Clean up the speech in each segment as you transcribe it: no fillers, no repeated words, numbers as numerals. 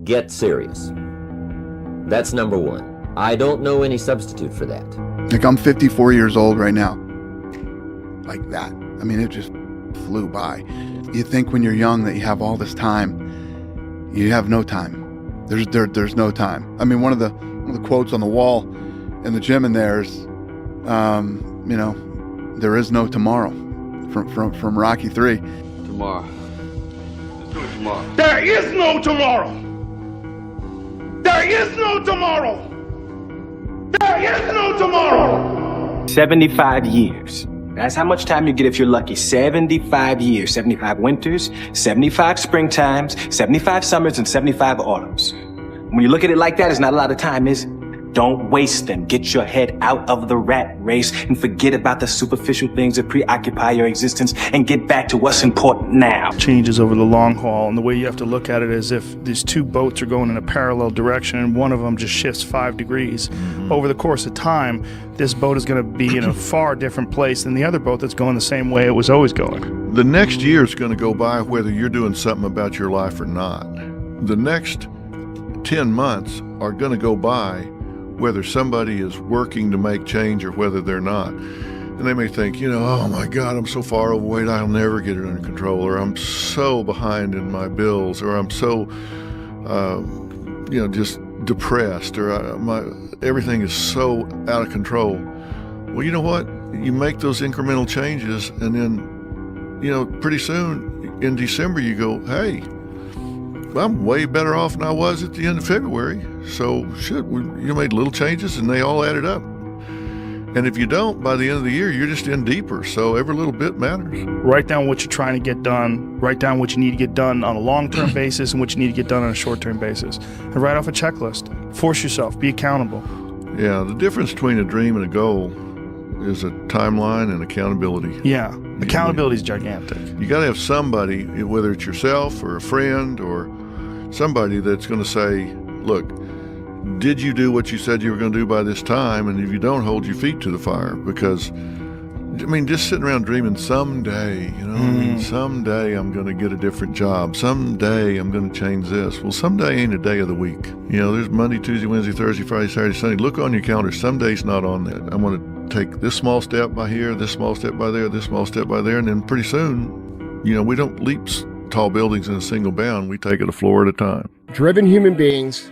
Get serious. That's number one. I don't know any substitute for that. Like, I'm 54 years old right now. Like that. I mean, it just flew by. You think when you're young that you have all this time. You have no time. There's no time. I mean, one of the quotes on the wall in the gym in there is, there is no tomorrow, from Rocky 3. Tomorrow. Let's do it tomorrow. There is no tomorrow. There is no tomorrow. There is no tomorrow. 75 years. That's how much time you get if you're lucky. 75 years, 75 winters, 75 springtimes, 75 summers, and 75 autumns. When you look at it like that, it's not a lot of time, is it? Don't waste them. Get your head out of the rat race and forget about the superficial things that preoccupy your existence and get back to what's important now. Changes over the long haul, and the way you have to look at it is if these two boats are going in a parallel direction and one of them just shifts 5 degrees, over the course of time, this boat is going to be in a far different place than the other boat that's going the same way it was always going. The next year is going to go by whether you're doing something about your life or not. The next 10 months are going to go by whether somebody is working to make change or whether they're not. And they may think, oh my God, I'm so far overweight, I'll never get it under control, or I'm so behind in my bills, or I'm so, just depressed, or everything is so out of control. Well, you know what? You make those incremental changes, and then, pretty soon in December you go, hey, I'm way better off than I was at the end of February. So you made little changes and they all added up. And if you don't, by the end of the year, you're just in deeper. So every little bit matters. Write down what you're trying to get done. Write down what you need to get done on a long-term basis and what you need to get done on a short-term basis. And write off a checklist. Force yourself. Be accountable. Yeah, the difference between a dream and a goal is a timeline and accountability. Yeah, accountability is gigantic. You got to have somebody, whether it's yourself or a friend or somebody that's going to say, look, did you do what you said you were going to do by this time? And if you don't, hold your feet to the fire. Because, just sitting around dreaming someday, someday I'm going to get a different job. Someday I'm going to change this. Well, someday ain't a day of the week. There's Monday, Tuesday, Wednesday, Thursday, Friday, Saturday, Sunday. Look on your calendar. Some days not on that. I'm going to take this small step by here, this small step by there, this small step by there. And then pretty soon, we don't leap tall buildings in a single bound. We take it a floor at a time. Driven human beings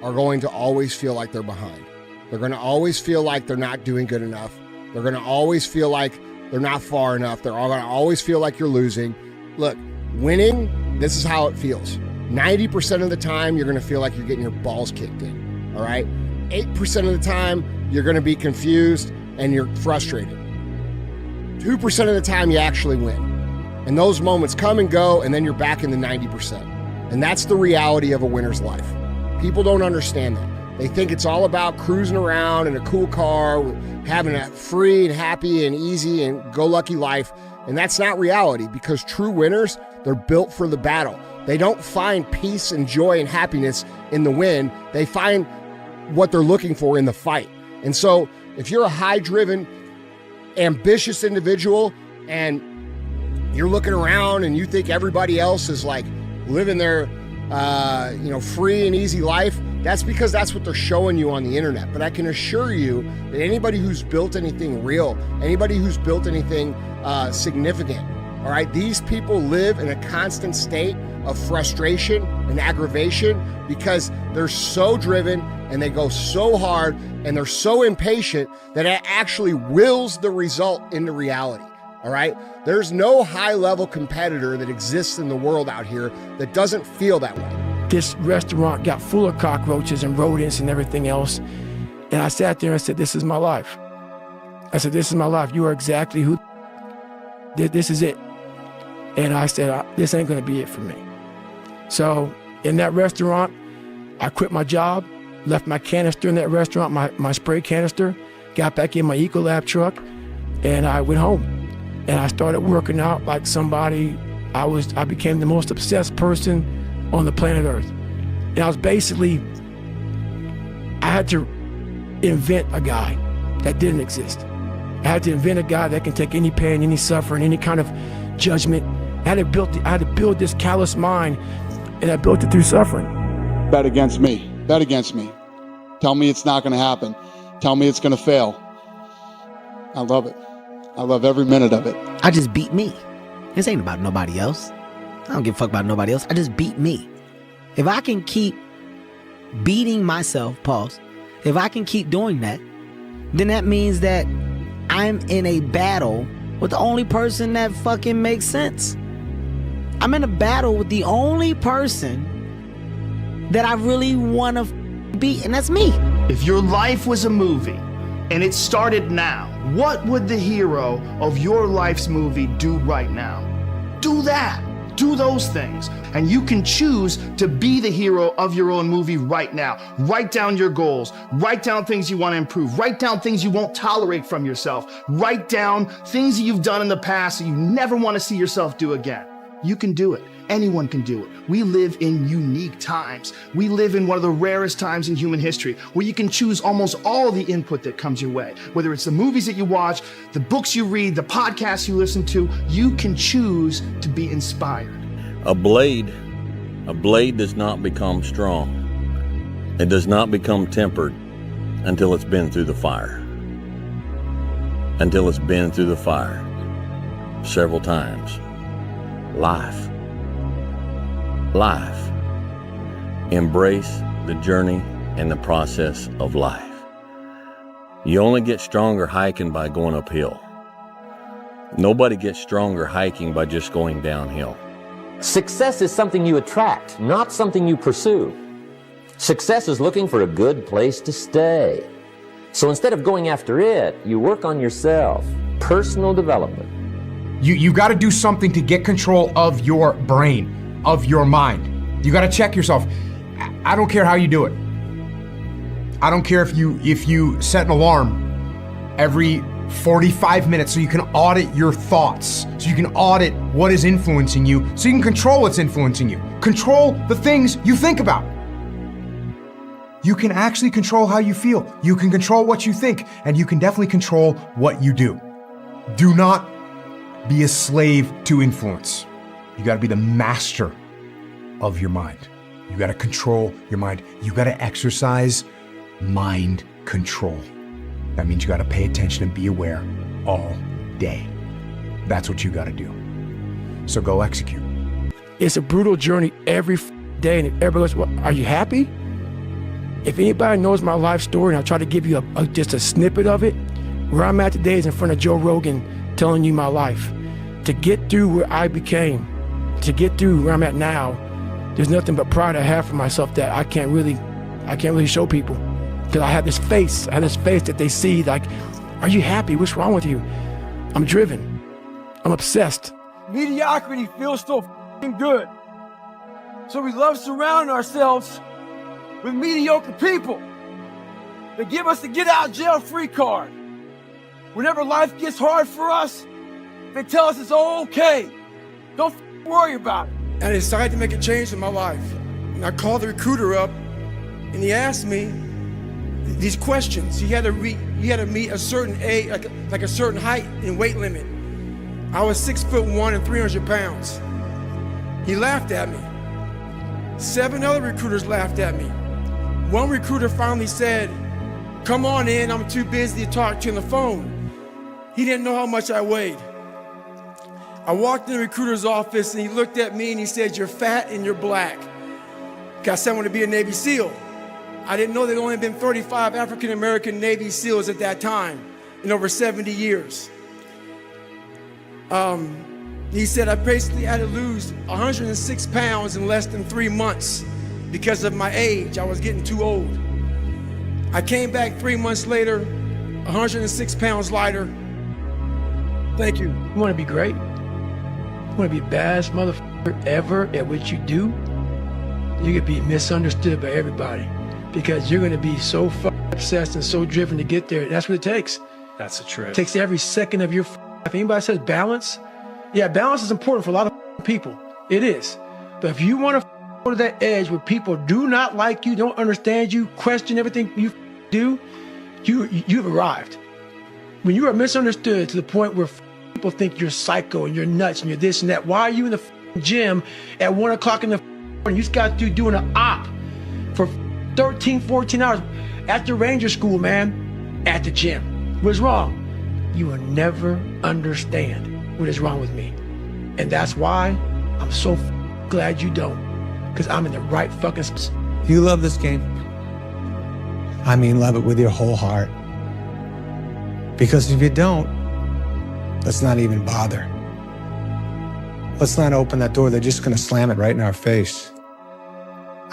are going to always feel like they're behind. They're going to always feel like they're not doing good enough. They're going to always feel like they're not far enough. They're going to always feel like you're losing. Look, winning, this is how it feels. 90% of the time, you're going to feel like you're getting your balls kicked in, all right? 8% of the time, you're going to be confused and you're frustrated. 2% of the time, you actually win. And those moments come and go, and then you're back in the 90%. And that's the reality of a winner's life. People don't understand that. They think it's all about cruising around in a cool car, having a free and happy and easy and go-lucky life. And that's not reality, because true winners, they're built for the battle. They don't find peace and joy and happiness in the win. They find what they're looking for in the fight. And so if you're a high-driven, ambitious individual and you're looking around and you think everybody else is like living their, free and easy life, that's because that's what they're showing you on the internet. But I can assure you that anybody who's built anything real, anybody who's built anything significant, all right, these people live in a constant state of frustration and aggravation because they're so driven and they go so hard and they're so impatient that it actually wills the result into reality. All right. There's no high level competitor that exists in the world out here that doesn't feel that way. This restaurant got full of cockroaches and rodents and everything else. And I sat there and said, this is my life. I said, this is my life. You are exactly who. This is it. And I said, this ain't going to be it for me. So in that restaurant, I quit my job, left my canister in that restaurant, my spray canister, got back in my Ecolab truck, and I went home. And I started working out like somebody. I became the most obsessed person on the planet Earth. And I was basically, I had to invent a guy that didn't exist. I had to invent a guy that can take any pain, any suffering, any kind of judgment. I had to build this callous mind, and I built it through suffering. Bet against me. Bet against me. Tell me it's not going to happen. Tell me it's going to fail. I love it. I love every minute of it. I just beat me. This ain't about nobody else. I don't give a fuck about nobody else. I just beat me. If I can keep beating myself, pause, if I can keep doing that, then that means that I'm in a battle with the only person that fucking makes sense. I'm in a battle with the only person that I really want to beat, and that's me. If your life was a movie and it started now, what would the hero of your life's movie do right now? Do that. Do those things. And you can choose to be the hero of your own movie right now. Write down your goals. Write down things you want to improve. Write down things you won't tolerate from yourself. Write down things that you've done in the past that you never want to see yourself do again. You can do it. Anyone can do it. We live in unique times. We live in one of the rarest times in human history where you can choose almost all the input that comes your way. Whether it's the movies that you watch, the books you read, the podcasts you listen to, you can choose to be inspired. A blade does not become strong. It does not become tempered until it's been through the fire. Until it's been through the fire several times. Life. Embrace the journey and the process of life. You only get stronger hiking by going uphill. Nobody gets stronger hiking by just going downhill. Success is something you attract, not something you pursue. Success is looking for a good place to stay. So instead of going after it, you work on yourself. Personal development. You got to do something to get control of your brain, of your mind. You got to check yourself. I don't care how you do it. I don't care if you set an alarm every 45 minutes so you can audit your thoughts, so you can audit what is influencing you, so you can control what's influencing you. Control the things you think about. You can actually control how you feel. You can control what you think, and you can definitely control what you do. Do not be a slave to influence. You got to be the master of your mind. You got to control your mind. You got to exercise mind control. That means you got to pay attention and be aware all day. That's what you got to do. So go execute. It's a brutal journey every day, and if everybody goes, well, are you happy? If anybody knows my life story, and I try to give you just a snippet of it, where I'm at today is in front of Joe Rogan telling you my life. To get through where I became, to get through where I'm at now, there's nothing but pride I have for myself that I can't really show people. Because I have this face that they see like, are you happy? What's wrong with you? I'm driven. I'm obsessed. Mediocrity feels so f***ing good. So we love surrounding ourselves with mediocre people. They give us the get out jail free card. Whenever life gets hard for us, they tell us it's okay. Don't worry about it. And I decided to make a change in my life. And I called the recruiter up, and he asked me these questions. You had to meet a certain age, like a certain height and weight limit. I was 6'1" and 300 pounds. He laughed at me. 7 other recruiters laughed at me. One recruiter finally said, "Come on in, I'm too busy to talk to you on the phone." He didn't know how much I weighed. I walked in the recruiter's office and he looked at me and he said, "You're fat and you're black." I said I want to be a Navy SEAL. I didn't know there had only been 35 African-American Navy SEALs at that time in over 70 years. He said I basically had to lose 106 pounds in less than 3 months because of my age. I was getting too old. I came back 3 months later, 106 pounds lighter. Thank you. You want to be great? You want to be the baddest motherfucker ever at what you do? You could be misunderstood by everybody because you're going to be so obsessed and so driven to get there. That's what it takes. That's the truth. It takes every second of your if anybody says balance, yeah, balance is important for a lot of people. It is. But if you want to go to that edge where people do not like you, don't understand you, question everything you do, you've arrived. When you are misunderstood to the point where people think you're psycho and you're nuts and you're this and that, why are you in the gym at 1 o'clock in the morning? You just got to doing an op for 13, 14 hours after Ranger School, man, at the gym. What's wrong? You will never understand what is wrong with me. And that's why I'm so glad you don't, because I'm in the right fucking spot. You love this game. I mean, love it with your whole heart. Because if you don't, let's not even bother. Let's not open that door. They're just going to slam it right in our face.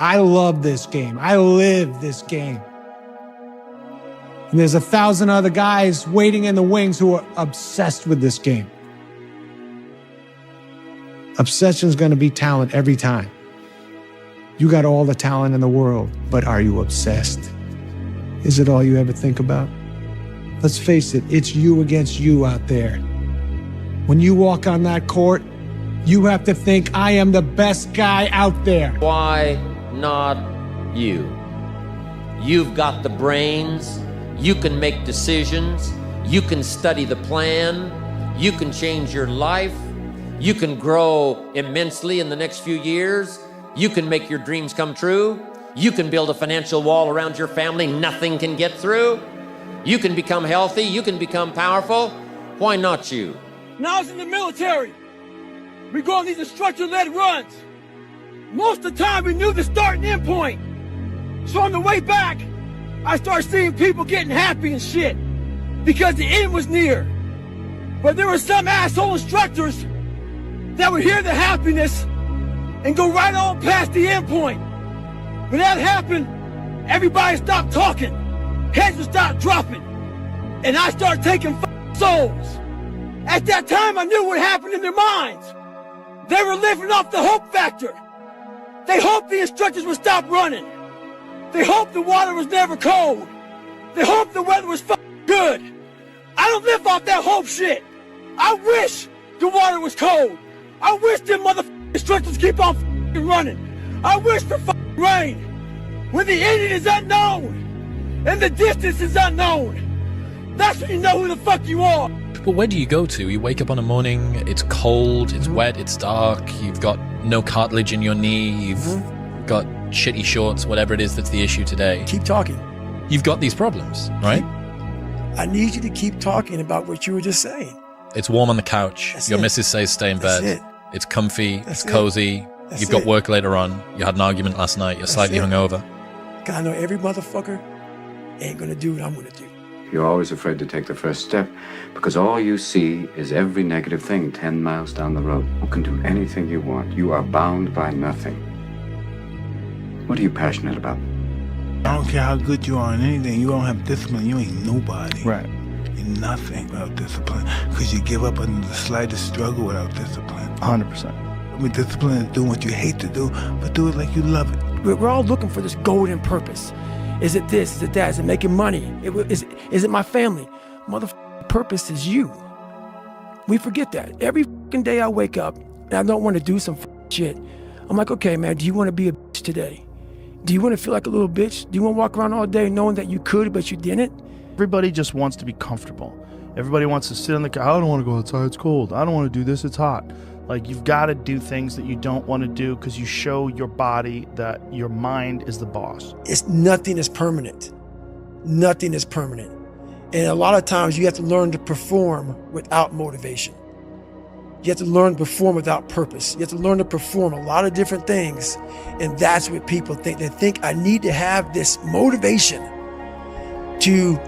I love this game. I live this game. And there's 1,000 other guys waiting in the wings who are obsessed with this game. Obsession's going to be talent every time. You got all the talent in the world, but are you obsessed? Is it all you ever think about? Let's face it, it's you against you out there. When you walk on that court, you have to think, I am the best guy out there. Why not you? You've got the brains, you can make decisions, you can study the plan, you can change your life, you can grow immensely in the next few years, you can make your dreams come true, you can build a financial wall around your family nothing can get through, you can become healthy, you can become powerful. Why not you? When I was in the military, we go on these instructor-led runs. Most of the time, we knew the start and end point. So on the way back, I started seeing people getting happy and shit because the end was near. But there were some asshole instructors that would hear the happiness and go right on past the end point. When that happened, everybody stopped talking. Heads would stop dropping. And I started taking souls. At that time, I knew what happened in their minds. They were living off the hope factor. They hoped the instructors would stop running. They hoped the water was never cold. They hoped the weather was good. I don't live off that hope shit. I wish the water was cold. I wish them motherfucking instructors keep on running. I wish for rain. When the ending is unknown and the distance is unknown, that's when you know who the fuck you are. But where do you go to? You wake up on a morning, it's cold, it's wet, it's dark, you've got no cartilage in your knee, you've got shitty shorts, whatever it is that's the issue today. Keep talking. You've got these problems, right? I need you to keep talking about what you were just saying. It's warm on the couch. That's Your it. missus says stay in bed. That's it. It's comfy. That's it's cozy. That's You've got it. work later on. You had an argument last night. You're slightly it. hungover. Cause I know every motherfucker ain't gonna do what I'm gonna do. You're always afraid to take the first step because all you see is every negative thing 10 miles down the road. You can do anything you want. You are bound by nothing. What are you passionate about? I don't care how good you are in anything. You don't have discipline. You ain't nobody. Right. You're nothing without discipline because you give up under the slightest struggle without discipline. 100%. I mean, discipline is doing what you hate to do, but do it like you love it. We're all looking for this golden purpose. Is it this? Is it that? Is it making money? Is it my family? Motherfucking purpose is you. We forget that. Every fucking day I wake up and I don't want to do some shit. I'm like, okay, man, do you want to be a bitch today? Do you want to feel like a little bitch? Do you want to walk around all day knowing that you could, but you didn't? Everybody just wants to be comfortable. Everybody wants to sit in the car. I don't want to go outside. It's cold. I don't want to do this. It's hot. Like, you've got to do things that you don't want to do because you show your body that your mind is the boss. Nothing is permanent. Nothing is permanent. And a lot of times you have to learn to perform without motivation. You have to learn to perform without purpose. You have to learn to perform a lot of different things. And that's what people think. They think I need to have this motivation to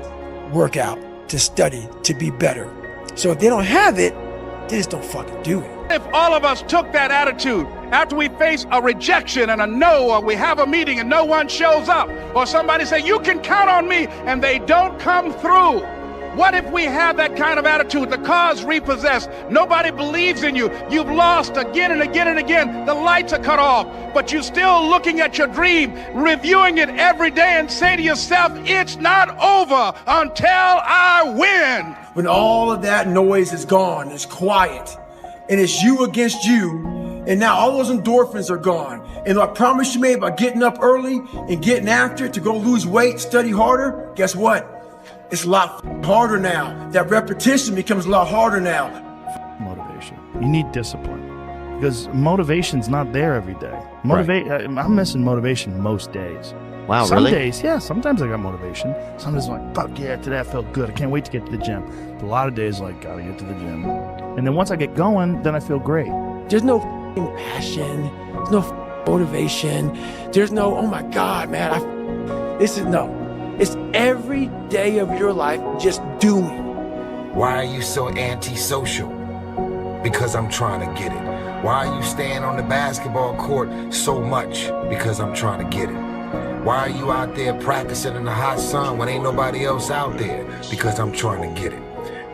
work out, to study, to be better. So if they don't have it, they just don't fucking do it. If all of us took that attitude after we face a rejection and a no, or we have a meeting and no one shows up, or somebody say, you can count on me, and they don't come through. What if we have that kind of attitude? The car's repossessed. Nobody believes in you. You've lost again and again and again. The lights are cut off, but you're still looking at your dream, reviewing it every day and say to yourself, it's not over until I win. When all of that noise is gone, it's quiet, and it's you against you, and now all those endorphins are gone. And I promise you made about getting up early and getting after it to go lose weight, study harder, guess what? It's a lot harder now. That repetition becomes a lot harder now. Motivation. You need discipline because motivation's not there every day. I'm missing motivation most days. Wow, Some really? days, yeah, sometimes I got motivation. Some days I'm like, fuck yeah, today I felt good. I can't wait to get to the gym. But a lot of days like, gotta get to the gym. And then once I get going, then I feel great. There's no passion. There's no motivation. There's no, oh my God, man. It's every day of your life just doing. Why are you so antisocial? Because I'm trying to get it. Why are you staying on the basketball court so much? Because I'm trying to get it. Why are you out there practicing in the hot sun when ain't nobody else out there? Because I'm trying to get it.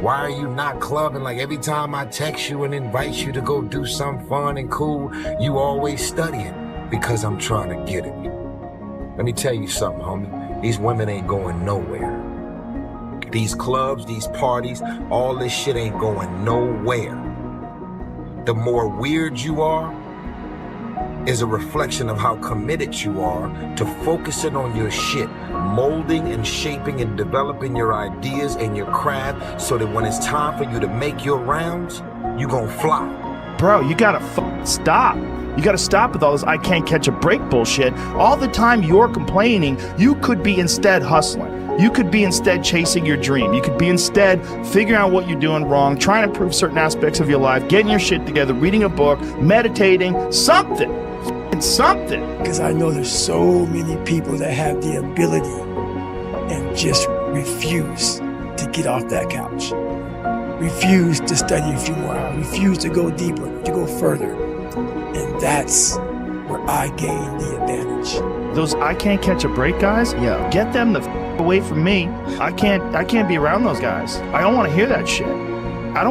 Why are you not clubbing like every time I text you and invite you to go do something fun and cool, you always studying? Because I'm trying to get it. Let me tell you something, homie. These women ain't going nowhere. These clubs, these parties, all this shit ain't going nowhere. The more weird you are is a reflection of how committed you are to focusing on your shit, molding and shaping and developing your ideas and your craft so that when it's time for you to make your rounds, you gon' fly. Bro, you gotta stop. You gotta stop with all this I can't catch a break bullshit. All the time you're complaining, you could be instead hustling. You could be instead chasing your dream. You could be instead figuring out what you're doing wrong, trying to improve certain aspects of your life, getting your shit together, reading a book, meditating, something. Because I know there's so many people that have the ability and just refuse to get off that couch. Refuse to study a few more hours. Refuse to go deeper, to go further. And that's where I gain the advantage. Those I can't catch a break guys, yeah, get them the away from me. I can't be around those guys. I don't want to hear that shit. I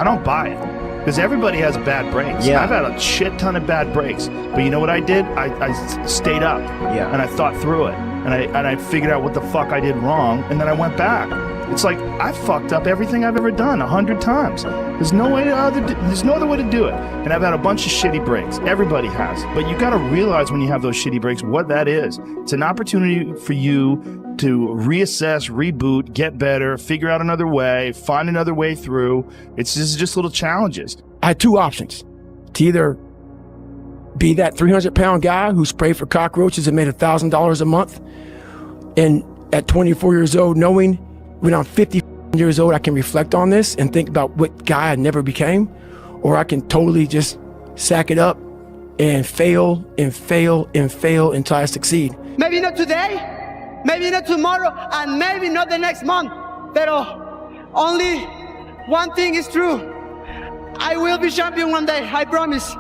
don't buy it. Because everybody has bad breaks. Yeah. I've had a shit ton of bad breaks. But you know what I did? I stayed up. Yeah. And I thought through it. And I figured out what the fuck I did wrong. And then I went back. It's like I fucked up everything I've ever done 100 times. There's no other way to do it. And I've had a bunch of shitty breaks. Everybody has. But you got to realize when you have those shitty breaks what that is. It's an opportunity for you to reassess, reboot, get better, figure out another way, find another way through. It's just little challenges. I had two options. To either be that 300-pound guy who sprayed for cockroaches and made $1,000 a month, and at 24 years old, knowing when I'm 50 years old, I can reflect on this and think about what guy I never became, or I can totally just sack it up and fail and fail and fail until I succeed. Maybe not today, maybe not tomorrow, and maybe not the next month, but only one thing is true. I will be champion one day, I promise.